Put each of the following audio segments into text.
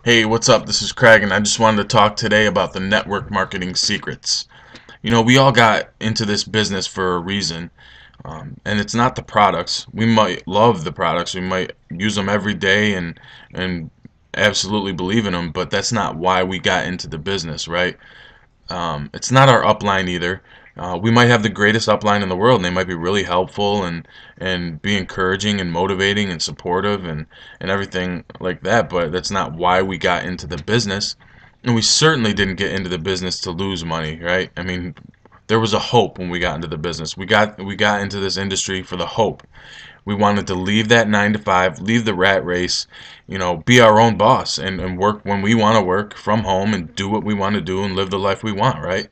Hey, what's up? This is Craig, and I just wanted to talk today about the network marketing secrets. We all got into this business for a reason, and it's not the products. We might love the products, we might use them every day and absolutely believe in them, but that's not why we got into the business, right? It's not our upline either. We might have the greatest upline in the world, and they might be really helpful and be encouraging and motivating and supportive and everything like that. But that's not why we got into the business, and we certainly didn't get into the business to lose money, right? I mean, there was a hope when we got into the business. We got into this industry for the hope. We wanted to leave that 9 to 5, leave the rat race, be our own boss and work when we want to work from home and do what we want to do and live the life we want, right?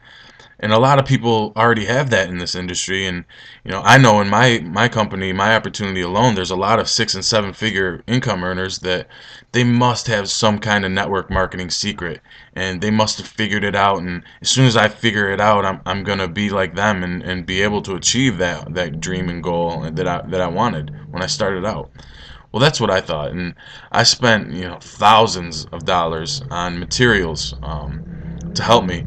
And a lot of people already have that in this industry. And I know in my company, my opportunity alone, there's a lot of 6 and 7 figure income earners that they must have some kind of network marketing secret, and they must have figured it out. And as soon as I figure it out, I'm gonna be like them and be able to achieve that dream and goal that I wanted when I started out. Well, that's what I thought, and I spent thousands of dollars on materials to help me.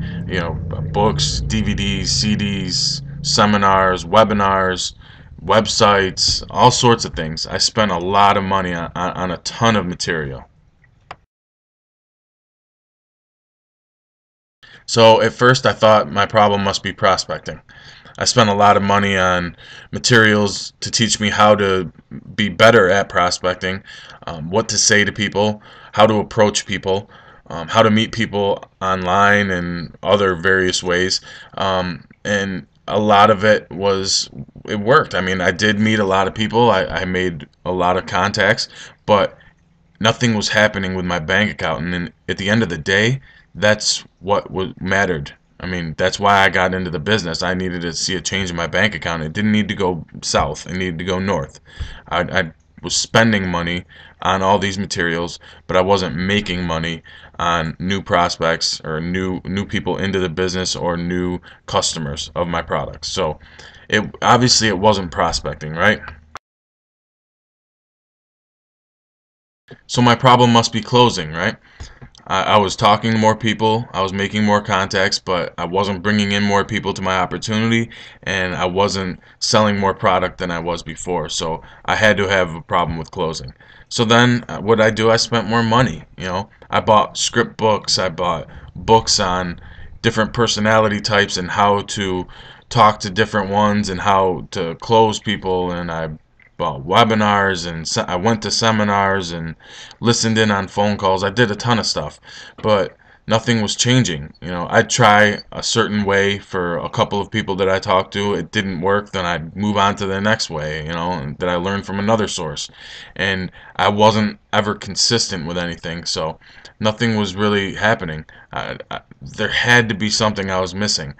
Books, DVDs, CDs, seminars, webinars, websites, all sorts of things. I spent a lot of money on a ton of material. So at first I thought my problem must be prospecting. I spent a lot of money on materials to teach me how to be better at prospecting, what to say to people, how to approach people, how to meet people online and other various ways. And a lot of it worked. I mean, I did meet a lot of people, I made a lot of contacts, but nothing was happening with my bank account. And then at the end of the day, that's what mattered. I mean, that's why I got into the business. I needed to see a change in my bank account. It didn't need to go south. It needed to go north. I was spending money on all these materials, but I wasn't making money on new prospects or new people into the business or new customers of my products. So it wasn't prospecting, right? So my problem must be closing, right? I was talking to more people, I was making more contacts, but I wasn't bringing in more people to my opportunity, and I wasn't selling more product than I was before. So I had to have a problem with closing. So then what I do, I spent more money. I bought script books, I bought books on different personality types and how to talk to different ones and how to close people, and I bought webinars and I went to seminars and listened in on phone calls. I did a ton of stuff, but nothing was changing. I'd try a certain way for a couple of people that I talked to. It didn't work, then I'd move on to the next way, that I learned from another source. And I wasn't ever consistent with anything, so nothing was really happening. There had to be something I was missing.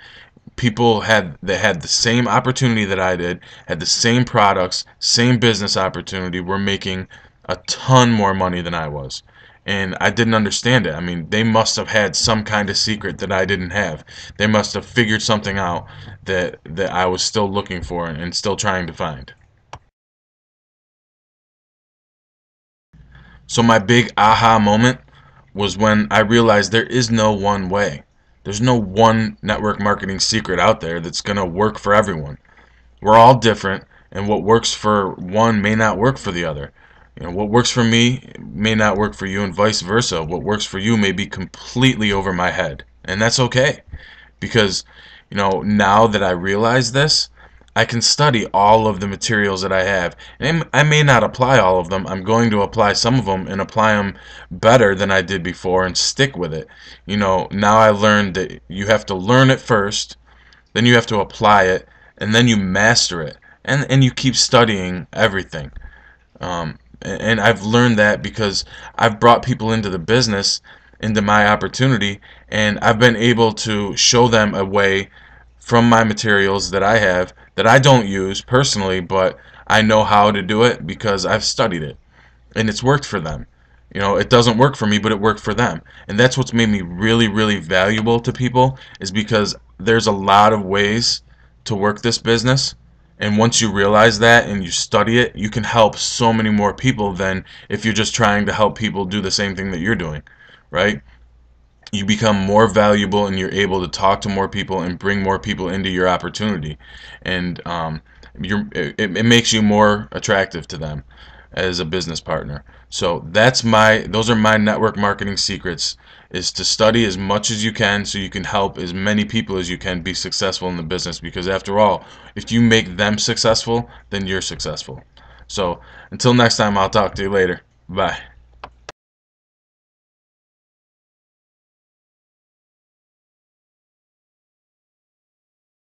People had the same opportunity that I did, had the same products, same business opportunity, were making a ton more money than I was. And I didn't understand it. I mean, they must have had some kind of secret that I didn't have. They must have figured something out that I was still looking for and still trying to find. So my big aha moment was when I realized there is no one way. There's no one network marketing secret out there that's going to work for everyone. We're all different, and what works for one may not work for the other. What works for me may not work for you, and vice versa. What works for you may be completely over my head, and that's okay. Because, now that I realize this, I can study all of the materials that I have. And I may not apply all of them. I'm going to apply some of them and apply them better than I did before and stick with it. Now I learned that you have to learn it first, then you have to apply it, and then you master it, and you keep studying everything. And I've learned that because I've brought people into the business, into my opportunity, and I've been able to show them a way from my materials that I have that I don't use personally, but I know how to do it because I've studied it, and it's worked for them. It doesn't work for me, but it worked for them. And that's what's made me really, really valuable to people, is because there's a lot of ways to work this business. And once you realize that and you study it, you can help so many more people than if you're just trying to help people do the same thing that you're doing. right? You become more valuable and you're able to talk to more people and bring more people into your opportunity, and it makes you more attractive to them as a business partner. So those are my network marketing secrets, is to study as much as you can so you can help as many people as you can be successful in the business, because after all, if you make them successful, then you're successful. So until next time, I'll talk to you later. Bye.